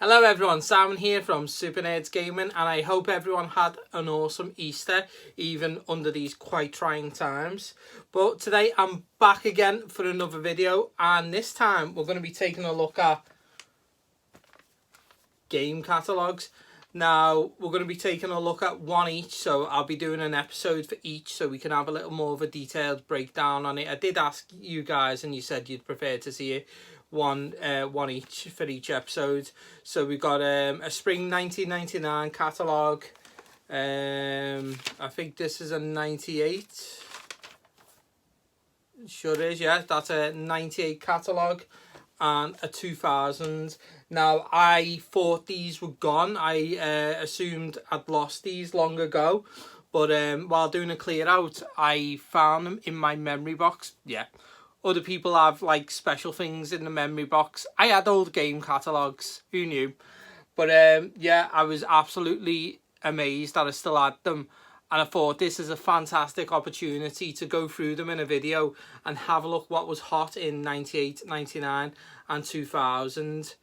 Hello everyone, Simon here from Super Nerds Gaming, and I hope everyone had an awesome Easter, even under these quite trying times. But today I'm back again for another video, and this time we're going to be taking a look at game catalogues. Now, we're going to be taking a look at one each, so I'll be doing an episode for each so we can have a little more of a detailed breakdown on it. I did ask you guys and you said you'd prefer to see it one each for each episode. So we've got a spring 1999 catalogue. I think this is a 98. Sure is, yeah, that's a 98 catalogue and a 2000. Now, I thought these were gone. I assumed I'd lost these long ago. But while doing a clear out, I found them in my memory box. Yeah, other people have like special things in the memory box. I had old game catalogues. Who knew? But yeah, I was absolutely amazed that I still had them. And I thought this is a fantastic opportunity to go through them in a video and have a look what was hot in 98, 99 and 2000.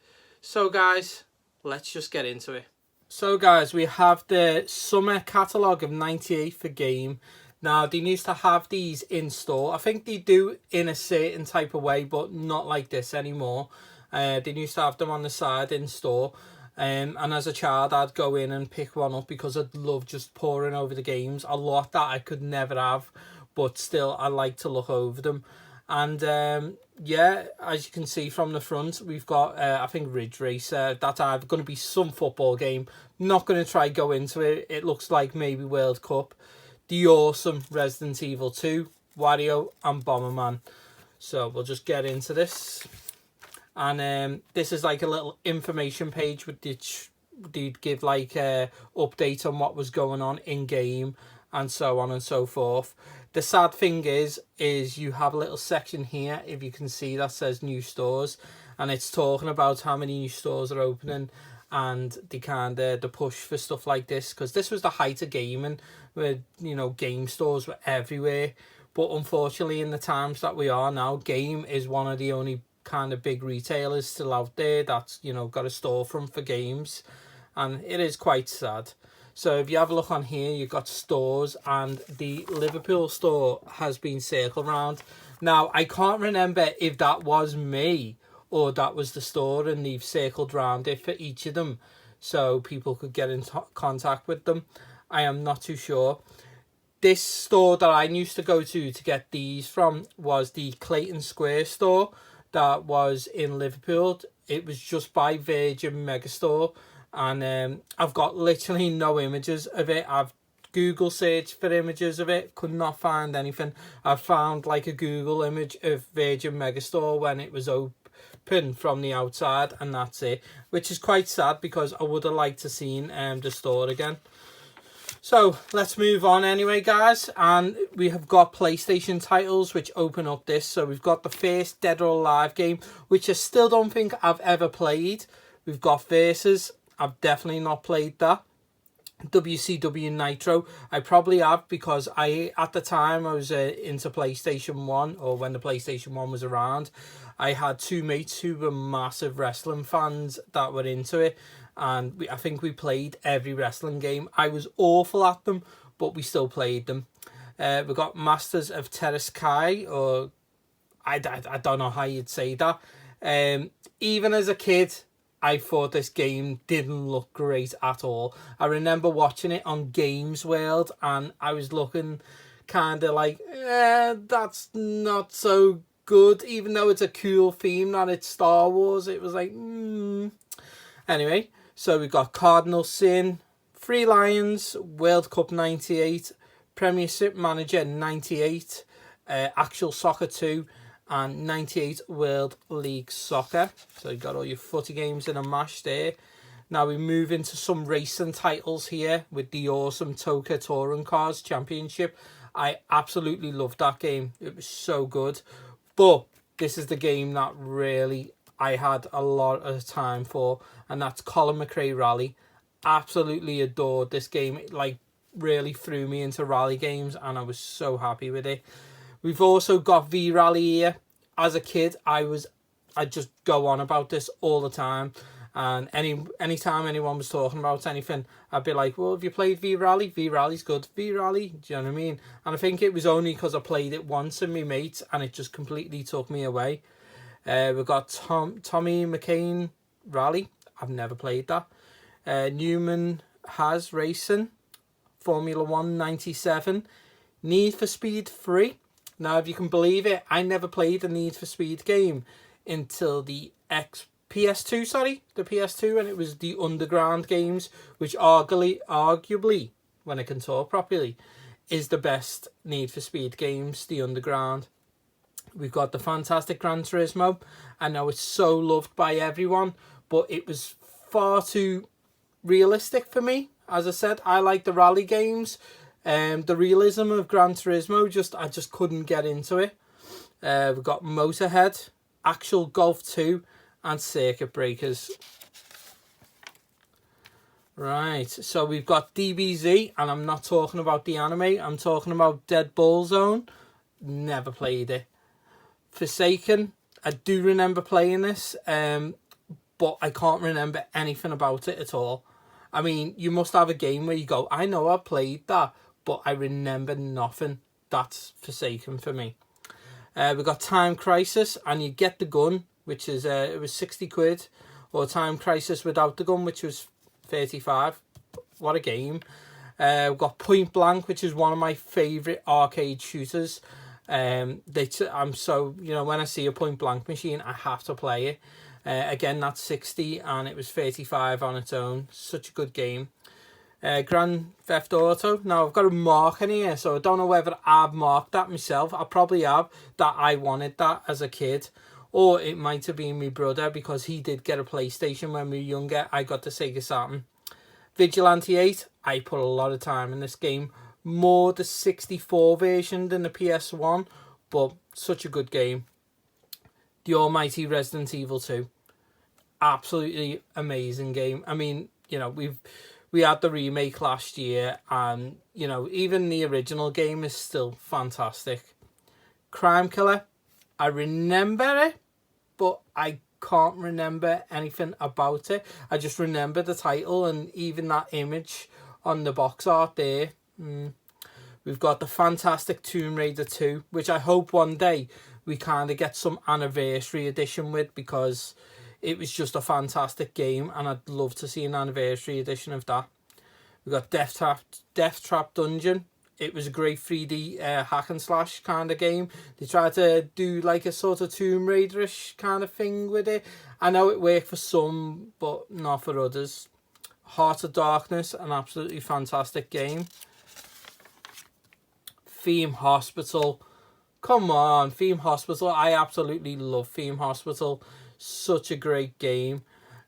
So guys, let's just get into it. So guys, we have the summer catalogue of 98 for game. Now, they used to have these in store. I think they do in a certain type of way, but not like this anymore. They used to have them on the side in store. And as a child, I'd go in and pick one up because I'd love just poring over the games. A lot that I could never have, but still I like to look over them. And yeah, as you can see from the front, we've got I think Ridge Racer. That's either going to be some football game. Not going to try go into it. It looks like maybe World Cup. The awesome Resident Evil 2, Wario and Bomberman. So we'll just get into this. And this is like a little information page with which they'd give like a update on what was going on in game and so on and so forth. The sad thing is you have a little section here, if you can see, that says new stores, and it's talking about how many new stores are opening and the push for stuff like this, because this was the height of gaming where, you know, game stores were everywhere. But unfortunately, in the times that we are now, game is one of the only kind of big retailers still out there that's, you know, got a storefront for games, and it is quite sad. So if you have a look on here, you've got stores, and the Liverpool store has been circled around. Now, I can't remember if that was me or that was the store and they've circled around it for each of them so people could get in contact with them. I am not too sure. This store that I used to go to get these from was the Clayton Square store that was in Liverpool. It was just by Virgin Megastore, and I've got literally no images of it. I've Google searched for images of it, could not find anything. I found like a Google image of Virgin Megastore when it was open from the outside, and that's it, which is quite sad because I would have liked to seen the store again. So let's move on anyway, guys, and we have got PlayStation titles which open up this. So we've got the first Dead or Alive game, which I still don't think I've ever played. We've got Versus. I've definitely not played that. WCW Nitro, I probably have, because at the time I was into PlayStation 1, or when the PlayStation 1 was around. I had two mates who were massive wrestling fans that were into it, and I think we played every wrestling game. I was awful at them, but we still played them. We got Masters of Terraskai, or I don't know how you'd say that. Even as a kid, I thought this game didn't look great at all. I remember watching it on Games World, and I was looking kind of like, that's not so good. Even though it's a cool theme that it's Star Wars, it was like, Anyway, so we've got Cardinal Sin, Free Lions, World Cup 98, Premiership Manager 98, Actual Soccer 2, and 98 World League Soccer. So you've got all your footy games in a mash there. Now we move into some racing titles here with the awesome Toka Touring Cars Championship. I absolutely loved that game. It was so good. But this is the game that really I had a lot of time for, and that's Colin McRae Rally. Absolutely adored this game. It like really threw me into rally games, and I was so happy with it. We've also got V-Rally here. As a kid, I just go on about this all the time. And anytime anyone was talking about anything, I'd be like, well, have you played V-Rally? V-Rally's good. V-Rally, do you know what I mean? And I think it was only because I played it once with my mates and it just completely took me away. We've got Tommy McCain Rally. I've never played that. Newman Has Racing. Formula 1 97. Need for Speed 3. Now, if you can believe it, I never played a Need for Speed game until the PS2, the PS2, and it was the Underground games, which arguably, when I can talk properly, is the best Need for Speed games, the Underground. We've got the fantastic Gran Turismo. I know it's so loved by everyone, but it was far too realistic for me. As I said, I like the rally games. The realism of Gran Turismo, I just couldn't get into it. We've got Motorhead, Actual Golf 2, and Circuit Breakers. Right, so we've got DBZ, and I'm not talking about the anime, I'm talking about Dead Ball Zone. Never played it. Forsaken, I do remember playing this, but I can't remember anything about it at all. I mean, you must have a game where you go, I know I played that, but I remember nothing. That's Forsaken for me. We've got Time Crisis, and you get the gun, which is it was 60 quid, or Time Crisis without the gun, which was 35. What a game. We've got Point Blank, which is one of my favourite arcade shooters. I'm so, when I see a Point Blank machine, I have to play it. Again, that's 60, and it was 35 on its own. Such a good game. Grand Theft Auto. Now, I've got a mark in here, so I don't know whether I've marked that myself. I probably have, that I wanted that as a kid. Or it might have been my brother, because he did get a PlayStation when we were younger. I got the Sega Saturn. Vigilante 8. I put a lot of time in this game. More the 64 version than the PS1, but such a good game. The almighty Resident Evil 2. Absolutely amazing game. I mean, we had the remake last year, and even the original game is still fantastic. Crime Killer. I remember it, but I can't remember anything about it. I just remember the title and even that image on the box art there. We've got the fantastic Tomb Raider 2, which I hope one day we kind of get some anniversary edition with, because it was just a fantastic game, and I'd love to see an anniversary edition of that. We've got Death Trap Dungeon. It was a great 3D hack and slash kind of game. They tried to do like a sort of Tomb Raider-ish kind of thing with it. I know it worked for some, but not for others. Heart of Darkness, an absolutely fantastic game. Theme Hospital. Come on, Theme Hospital. I absolutely love Theme Hospital. Such a great game.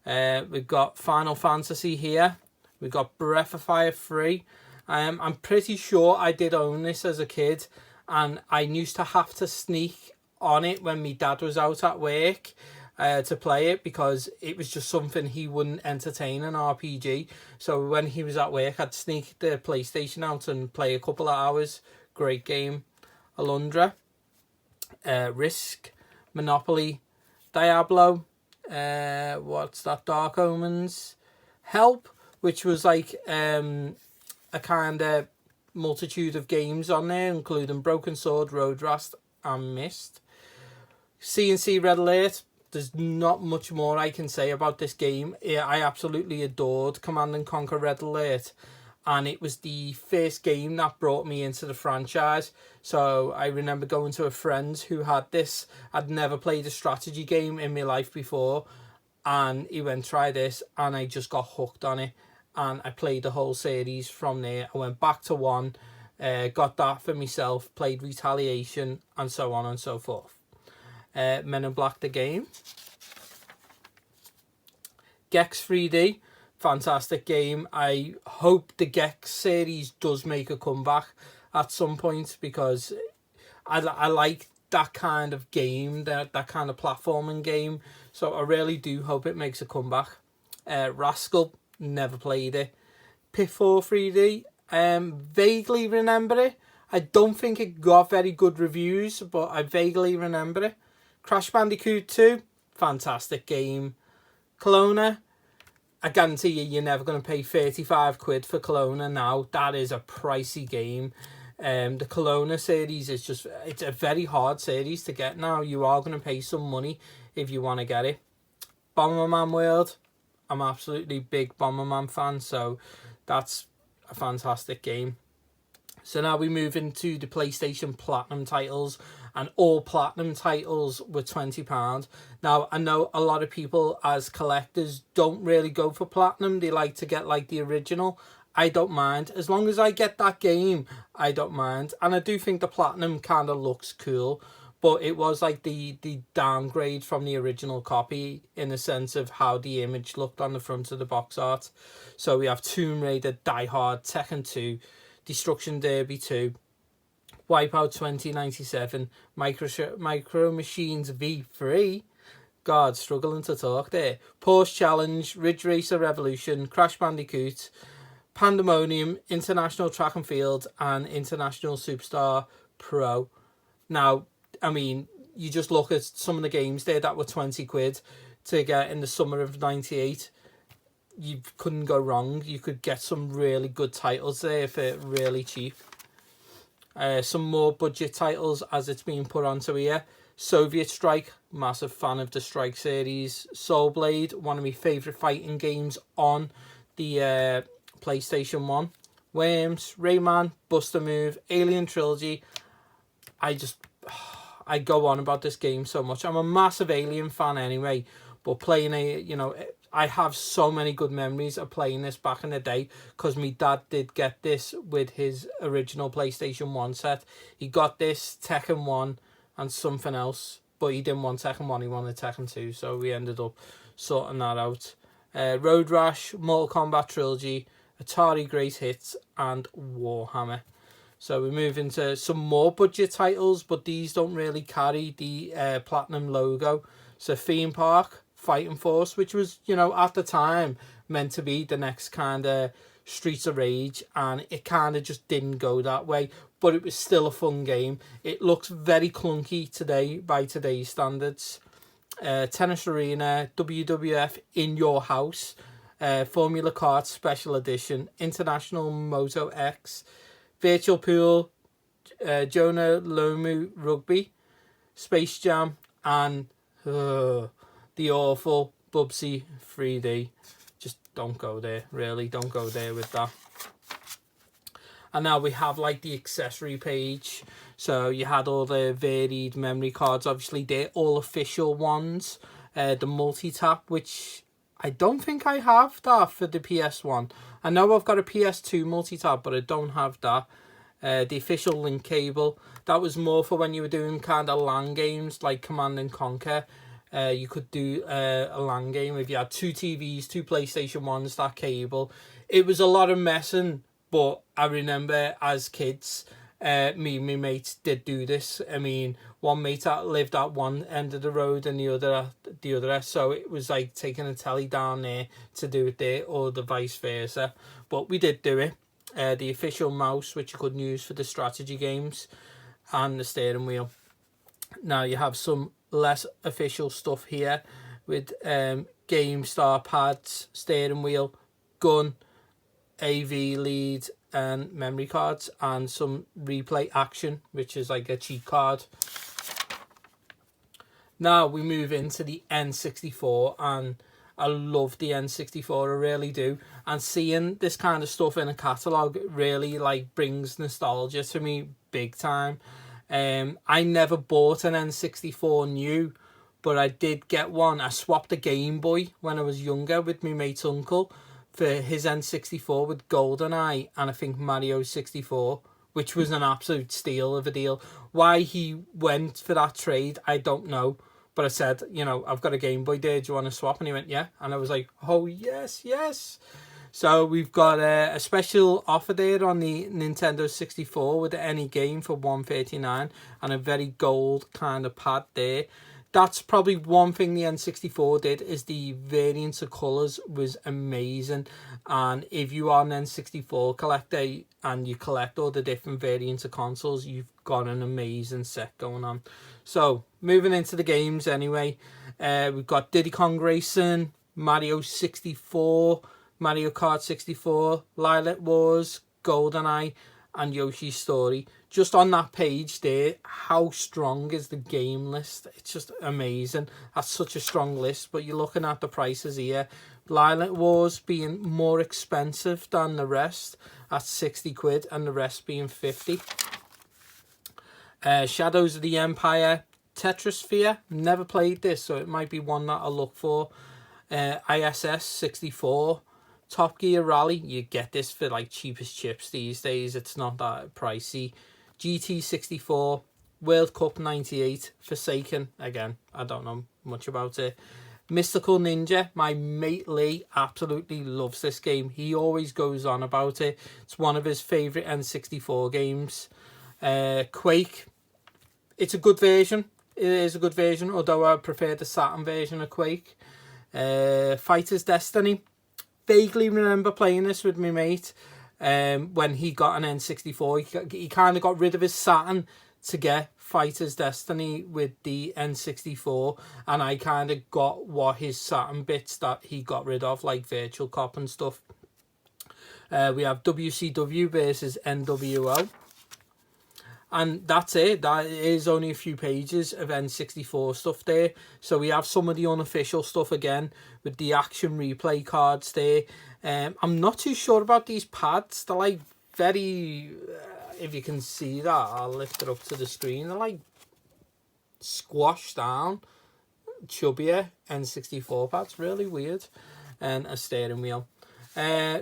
We've got Final Fantasy here. We've got Breath of Fire 3. I'm pretty sure I did own this as a kid, and I used to have to sneak on it when my dad was out at work to play it, because it was just something he wouldn't entertain an RPG. So when he was at work, I'd sneak the PlayStation out and play a couple of hours. Great game. Alundra. Risk. Monopoly. Diablo. What's that? Dark Omens. Help, which was like a kind of multitude of games on there, including Broken Sword, Road Rash, and Myst. C&C Red Alert. There's not much more I can say about this game. I absolutely adored Command & Conquer Red Alert, and it was the first game that brought me into the franchise. So I remember going to a friend who had this. I'd never played a strategy game in my life before, and he went, try this, and I just got hooked on it, and I played the whole series from there. I went back to 1, got that for myself, played Retaliation, and so on and so forth. Men in Black the game. Gex 3D, fantastic game. I hope the Gex series does make a comeback at some point, because I like that kind of game, that kind of platforming game. So I really do hope it makes a comeback. Rascal, never played it. Pitfall 3D, vaguely remember it. I don't think it got very good reviews, but I vaguely remember it. Crash Bandicoot 2, fantastic game. Kelowna, I guarantee you're never going to pay 35 quid for Kelowna now. That is a pricey game. The Kelowna series is just, it's a very hard series to get now. You are going to pay some money if you want to get it. Bomberman World, I'm absolutely big Bomberman fan, so that's a fantastic game. So now we move into the PlayStation Platinum titles, and all Platinum titles were £20. Now, I know a lot of people as collectors don't really go for Platinum. They like to get like the original. I don't mind. As long as I get that game, I don't mind. And I do think the Platinum kind of looks cool, but it was like the downgrade from the original copy in the sense of how the image looked on the front of the box art. So we have Tomb Raider, Die Hard, Tekken 2, Destruction Derby 2, Wipeout 2097, Micro Machines V3, God, struggling to talk there, Porsche Challenge, Ridge Racer Revolution, Crash Bandicoot, Pandemonium, International Track and Field, and International Superstar Pro. Now, I mean, you just look at some of the games there that were 20 quid to get in the summer of 98. You couldn't go wrong. You could get some really good titles there for really cheap. Some more budget titles as it's being put onto here. Soviet Strike, massive fan of the Strike series. Soul Blade, one of my favourite fighting games on the PlayStation 1. Worms, Rayman, Buster Move, Alien Trilogy. I go on about this game so much. I'm a massive Alien fan anyway, but playing I have so many good memories of playing this back in the day because my dad did get this with his original PlayStation 1 set. He got this, Tekken 1 and something else, but he didn't want Tekken 1, he wanted Tekken 2, so we ended up sorting that out. Road Rash, Mortal Kombat Trilogy, Atari Great Hits and Warhammer. So we move into some more budget titles, but these don't really carry the Platinum logo. So Theme Park, Fighting Force, which was, at the time meant to be the next kind of Streets of Rage, and it kind of just didn't go that way, but it was still a fun game. It looks very clunky today by today's standards. Tennis Arena, WWF In Your House, Formula Kart Special Edition, International Moto X, Virtual Pool, Jonah Lomu Rugby, Space Jam, and the awful Bubsy 3D. Just don't go there, really. Don't go there with that. And now we have like the accessory page. So you had all the varied memory cards. Obviously, they're all official ones. The multi-tap, which I don't think I have that for the PS1. I know I've got a PS2 multi-tap, but I don't have that. The official link cable. That was more for when you were doing kind of LAN games like Command and Conquer. You could do a LAN game if you had 2 TVs, 2 PlayStation 1s, that cable. It was a lot of messing, but I remember as kids, me and my mates did do this. I mean, one mate that lived at one end of the road and the other at the other. So it was like taking a telly down there to do it there, or the vice versa. But we did do it. The official mouse, which you couldn't use for the strategy games, and the steering wheel. Now you have some less official stuff here with GameStar pads, steering wheel, gun, AV lead and memory cards, and some replay action, which is like a cheat card. Now we move into the N64, and I love the N64, I really do. And seeing this kind of stuff in a catalogue really like brings nostalgia to me big time. I never bought an N64 new, but I did get one. I swapped a Game Boy when I was younger with my mate's uncle for his N64 with GoldenEye and I think Mario 64, which was an absolute steal of a deal. Why he went for that trade, I don't know. But I said, I've got a Game Boy there, do you want to swap? And he went, yeah. And I was like, oh, yes, yes. So we've got a special offer there on the Nintendo 64 with any game for $139 and a very gold kind of pad there. That's probably one thing the N64 did, is the variance of colours was amazing. And if you are an N64 collector and you collect all the different variants of consoles, you've got an amazing set going on. So moving into the games anyway, we've got Diddy Kong Racing, Mario 64, Mario Kart 64, Lilac Wars, GoldenEye, and Yoshi's Story. Just on that page there, how strong is the game list? It's just amazing. That's such a strong list, but you're looking at the prices here. Lilac Wars being more expensive than the rest at 60 quid, and the rest being 50. Shadows of the Empire, Tetrasphere, never played this, so it might be one that I'll look for. ISS 64, Top Gear Rally, you get this for like cheapest chips these days, it's not that pricey. GT 64, World Cup 98, Forsaken, again, I don't know much about it. Mystical Ninja, my mate Lee absolutely loves this game. He always goes on about it. It's one of his favourite N64 games. Quake, it's a good version. It is a good version, although I prefer the Saturn version of Quake. Fighter's Destiny, vaguely remember playing this with my mate when he got an N64. He kind of got rid of his Saturn to get Fighter's Destiny with the N64, and I kind of got what his Saturn bits that he got rid of, like Virtual Cop and stuff. We have WCW versus NWO, and that's it. That is only a few pages of N64 stuff there. So we have some of the unofficial stuff again with the action replay cards there. I'm not too sure about these pads. They're like very... if you can see that, I'll lift it up to the screen. They're like squashed down, chubbier N64 pads, really weird, and a steering wheel.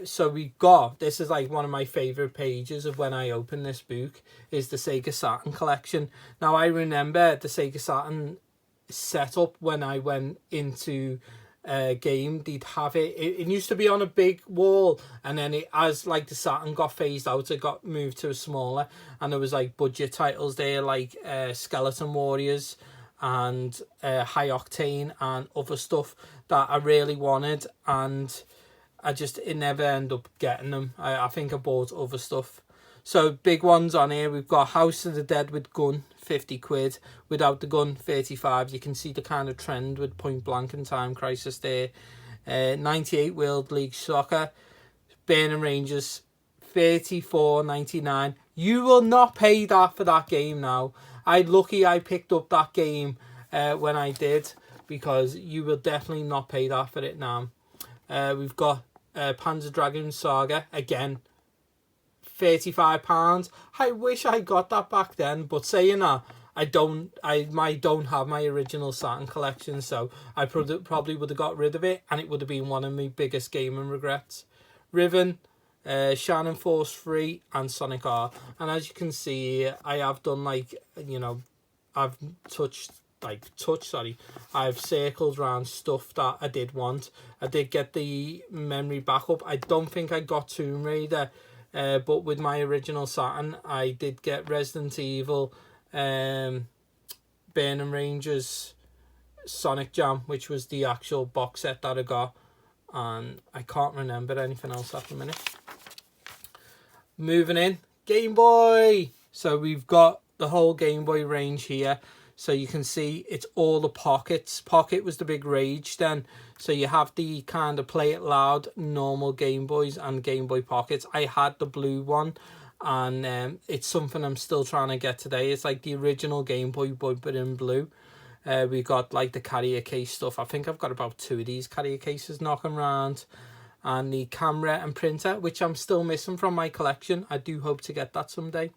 So we got, this is like one of my favourite pages of when I open this book, is the Sega Saturn collection. Now I remember the Sega Saturn setup when I went into game, they'd have it used to be on a big wall, and then it, as like the Saturn got phased out, it got moved to a smaller, and there was like budget titles there like Skeleton Warriors and High Octane and other stuff that I really wanted, and it never ended up getting them. I think I bought other stuff. So big ones on here, we've got House of the Dead with gun, 50 quid. Without the gun, 35. You can see the kind of trend with Point Blank and Time Crisis there. 98 World League Soccer, Burning Rangers, 34.99. You will not pay that for that game now. I'm lucky I picked up that game when I did, because you will definitely not pay that for it now. We've got Panzer Dragoon Saga, again, £35. I wish I got that back then, but saying that, I don't have my original Saturn collection, so I probably would have got rid of it, and it would have been one of my biggest gaming regrets. Riven, Shining Force 3, and Sonic R. And as you can see, I have done like, you know, I've circled around stuff that I did want. I did get the memory backup. I don't think I got Tomb Raider, but with my original Saturn, I did get Resident Evil, Burning Rangers, Sonic Jam, which was the actual box set that I got, and I can't remember anything else at the minute. Moving in, Game Boy. So we've got the whole Game Boy range here. So you can see it's all the pockets. Pocket was the big rage then. So you have the kind of Play It Loud normal Game Boys and Game Boy Pockets. I had the blue one, and it's something I'm still trying to get today. It's like the original Game Boy, but in blue. We got like the carrier case stuff. I think I've got about 2 of these carrier cases knocking around. And the camera and printer, which I'm still missing from my collection. I do hope to get that someday.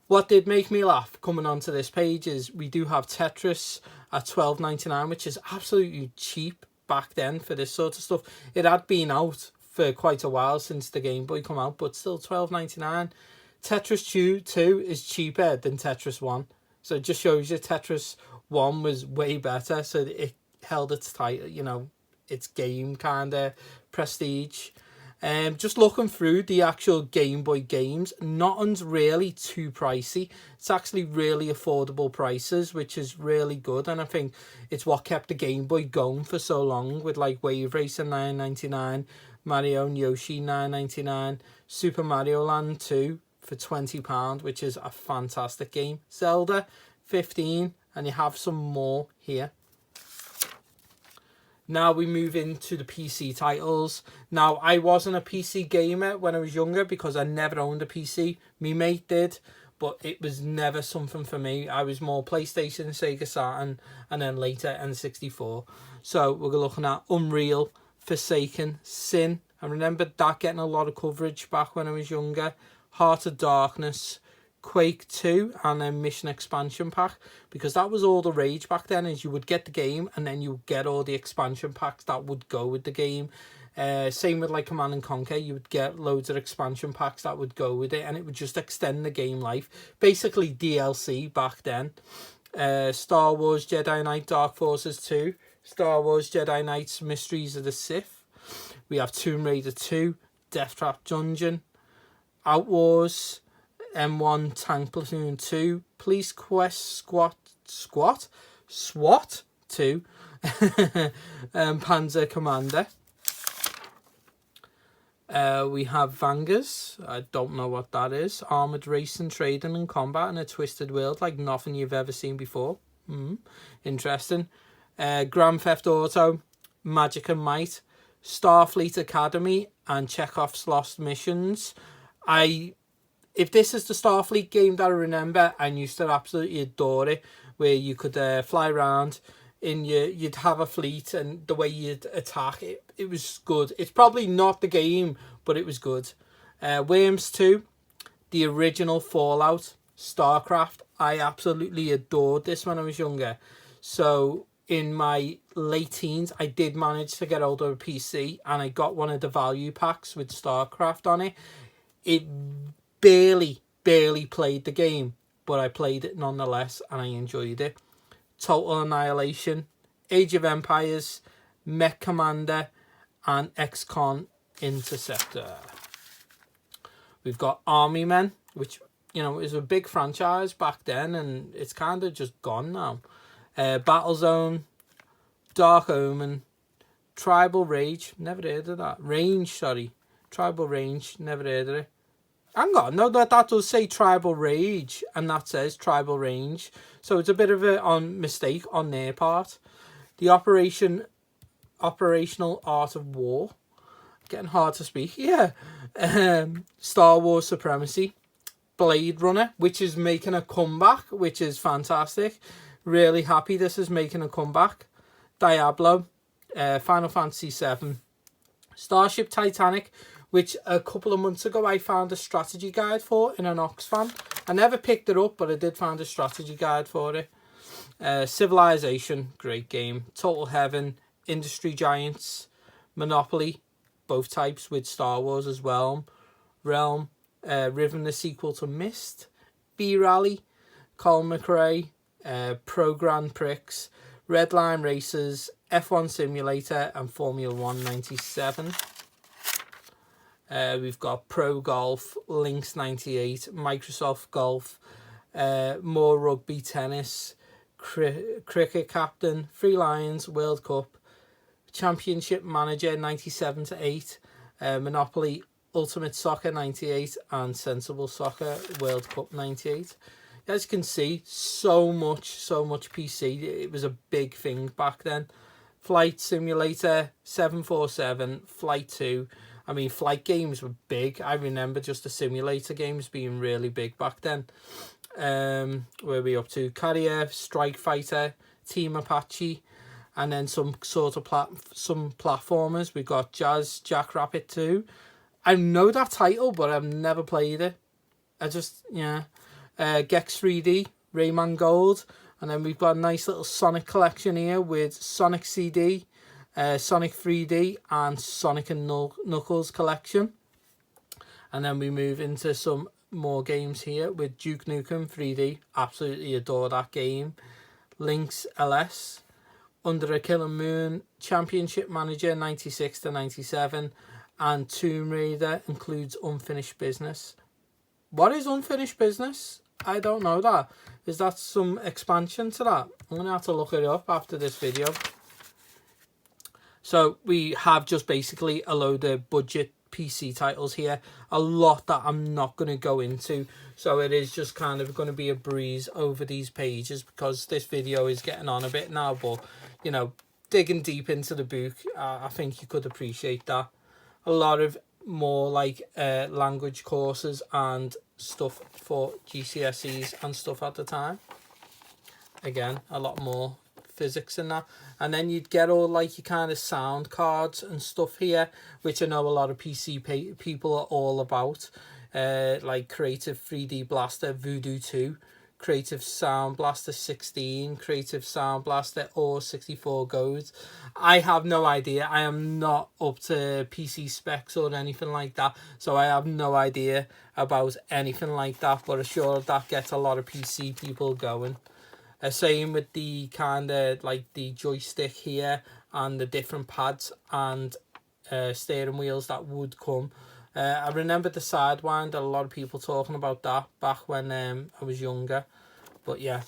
What did make me laugh coming onto this page is we do have Tetris at $12.99, which is absolutely cheap back then for this sort of stuff. It had been out for quite a while since the Game Boy come out, but still $12.99. Tetris 2 is cheaper than Tetris 1. So it just shows you Tetris 1 was way better, so it held its title, you know, its game kind of prestige. Just looking through the actual Game Boy games, nothing's really too pricey. It's actually really affordable prices, which is really good, and I think it's what kept the Game Boy going for so long, with like Wave Racer $9.99, Mario and Yoshi $9.99, Super Mario Land 2 for £20, which is a fantastic game. Zelda $15, and you have some more here. Now we move into the PC titles. Now, I wasn't a PC gamer when I was younger because I never owned a PC. Me mate did, but it was never something for me. I was more PlayStation, Sega Saturn, and then later N64. So we're looking at Unreal, Forsaken, Sin. I remember that getting a lot of coverage back when I was younger. Heart of Darkness, Quake 2, and then Mission Expansion Pack, because that was all the rage back then, is you would get the game and then you would get all the expansion packs that would go with the game. Same with like Command and Conquer, you would get loads of expansion packs that would go with it, and it would just extend the game life. Basically DLC back then. Star Wars Jedi Knight Dark Forces 2, Star Wars Jedi Knights Mysteries of the Sith. We have Tomb Raider 2, Death Trap Dungeon, Outwars, M1 Tank Platoon 2, Police Quest SWAT 2, Panzer Commander. We have Vanguards, I don't know what that is. Armoured Racing, Trading and Combat in a Twisted World like nothing you've ever seen before. Interesting. Grand Theft Auto, Magic and Might, Starfleet Academy, and Chekhov's Lost Missions. If this is the Starfleet game that I remember, I used to absolutely adore it, where you could fly around in you'd have a fleet, and the way you'd attack it, it was good. It's probably not the game, but it was good. Worms 2, the original Fallout, StarCraft. I absolutely adored this when I was younger. So in my late teens, I did manage to get hold of a PC, and I got one of the value packs with StarCraft on it. It barely played the game, but I played it nonetheless, and I enjoyed it. Total Annihilation, Age of Empires, Mech Commander, and XCOM Interceptor. We've got Army Men, which, you know, is a big franchise back then, and it's kind of just gone now. Battlezone, Dark Omen, Tribal Rage, never heard of that. Tribal Range, never heard of it. Hang on, no, that does say Tribal Rage, and that says Tribal Range. So it's a bit of a mistake on their part. The Operational Art of War. Getting hard to speak. Yeah. Star Wars Supremacy. Blade Runner, which is making a comeback, which is fantastic. Really happy this is making a comeback. Diablo. Final Fantasy VII. Starship Titanic, which a couple of months ago I found a strategy guide for in an Oxfam. I never picked it up, but I did find a strategy guide for it. Civilization, great game. Total Heaven, Industry Giants, Monopoly, both types with Star Wars as well. Realm, Riven, the sequel to Myst, B-Rally, Colin McRae, Pro Grand Prix, Redline Racers, F1 Simulator, and Formula 1 97. We've got Pro Golf, Lynx 98, Microsoft Golf, more Rugby Tennis, Cricket Captain, Three Lions, World Cup, Championship Manager 97 to 8, Monopoly Ultimate Soccer 98, and Sensible Soccer World Cup 98. As you can see, so much PC. It was a big thing back then. Flight Simulator, 747, Flight 2. I mean, flight games were big. I remember just the simulator games being really big back then. Where are we up to? Carrier, Strike Fighter, Team Apache, and then some sort of some platformers. We got Jackrabbit 2. I know that title, but I've never played it. Gex 3D, Rayman Gold, and then we've got a nice little Sonic collection here with Sonic CD, Sonic 3D, and Sonic and Knuckles collection. And then we move into some more games here with Duke Nukem 3D. Absolutely adore that game. Lynx LS, Under a Killing Moon, Championship Manager 96 to 97, and Tomb Raider includes Unfinished Business. What is Unfinished Business? I don't know that. Is that some expansion to that? I'm going to have to look it up after this video. So we have just basically a load of budget PC titles here. A lot that I'm not going to go into. So it is just kind of going to be a breeze over these pages because this video is getting on a bit now. But, you know, digging deep into the book, I think you could appreciate that. A lot of more like language courses and stuff for GCSEs and stuff at the time. Again, a lot more physics in that. And then you'd get all like your kind of sound cards and stuff here, which I know a lot of PC people are all about. Like Creative 3D Blaster Voodoo 2, Creative Sound Blaster 16, Creative Sound Blaster or 64 Goes. I have no idea. I am not up to PC specs or anything like that, so I have no idea about anything like that, but I'm sure that gets a lot of PC people going. Same with the kind of like the joystick here and the different pads and steering wheels that would come. I remember the Sidewinder, a lot of people talking about that back when I was younger. But yeah.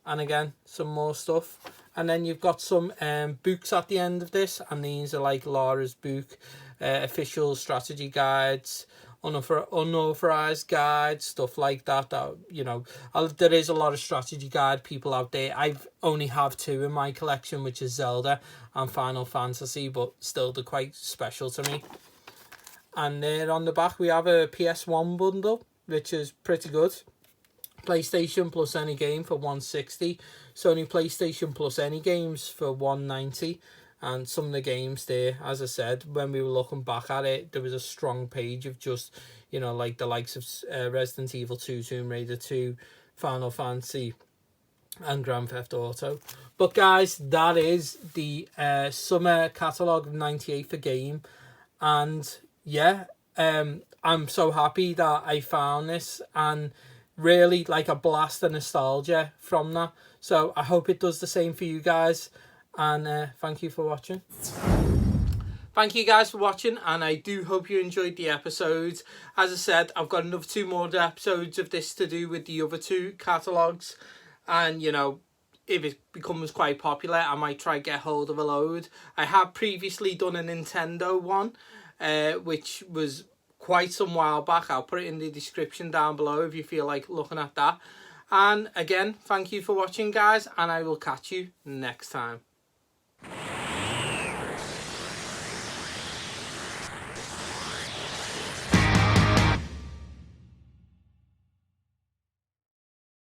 And again, some more stuff. And then you've got some books at the end of this. And these are like Laura's book, official strategy guides, unauthorized guides, stuff like that. That, you know, there is a lot of strategy guide people out there. I've only have 2 in my collection, which is Zelda and Final Fantasy, but still they're quite special to me. And there on the back we have a PS1 bundle, which is pretty good. PlayStation plus any game for $160. Sony PlayStation plus any games for $190. And some of the games there, as I said, when we were looking back at it, there was a strong page of just, you know, like the likes of Resident Evil 2, Tomb Raider 2, Final Fantasy, and Grand Theft Auto. But guys, that is the summer catalogue of 98 for game. And yeah, I'm so happy that I found this, and really like a blast of nostalgia from that. So I hope it does the same for you guys, and thank you for watching. Thank you guys for watching, and I do hope you enjoyed the episodes. As I said, I've got another 2 more episodes of this to do with the other 2 catalogues, and you know, if it becomes quite popular, I might try get hold of a load. I have previously done a Nintendo one, which was quite some while back. I'll put it in the description down below if you feel like looking at that. And again, thank you for watching guys, and I will catch you next time.